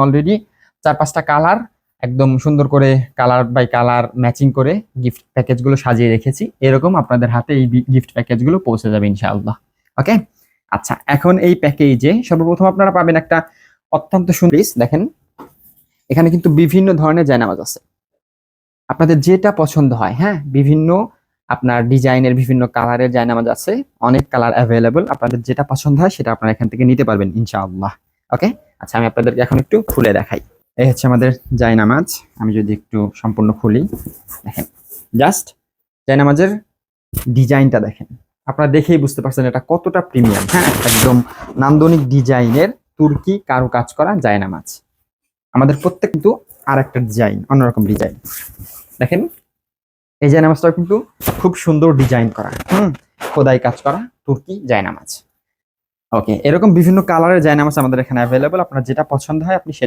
Already 4-5টা colour একদম সুন্দর করে কালার বাই কালার ম্যাচিং করে গিফট প্যাকেজগুলো সাজিয়ে রেখেছি। এরকম আপনাদের হাতে এই গিফট প্যাকেজগুলো পৌঁছে যাবে ইনশাআল্লাহ। ওকে, আচ্ছা এখন এই প্যাকেজে সর্বপ্রথম আপনারা পাবেন একটা অত্যন্ত সুন্দর দেখেন, এখানে কিন্তু বিভিন্ন ধরনের জায়নামাজ আছে, আপনাদের যেটা পছন্দ হয়। হ্যাঁ, বিভিন্ন আপনার ডিজাইনের বিভিন্ন কালারের জায়নামাজ আছে, অনেক কালার অ্যাভেলেবল। আপনাদের যেটা পছন্দ হয় সেটা আপনারা এখান থেকে নিতে পারবেন ইনশাআল্লাহ। ওকে, আচ্ছা আমি আপনাদেরকে এখন একটু খুলে দেখাই। এই হচ্ছে আমাদের জায়নামাজ। আমি যদি একটু সম্পূর্ণ খুলি, দেখেন জাস্ট জায়নামাজের ডিজাইনটা দেখেন, আপনারা দেখেই বুঝতে পারছেন এটা কতটা প্রিমিয়াম। হ্যাঁ, একদম নান্দনিক ডিজাইনের তুর্কি কারুকাজ করা জায়নামাজ। আমাদের প্রত্যেক কিন্তু আর একটা ডিজাইন, অন্যরকম ডিজাইন। দেখেন এই জায়নামাজটাও কিন্তু খুব সুন্দর ডিজাইন করা, খোদাই কাজ করা তুর্কি জায়নামাজ। ওকে, এরকম বিভিন্ন কালারের জায়নামাজ আমাদের এখানে অ্যাভেলেবল। আপনার যেটা পছন্দ হয় আপনি সেটা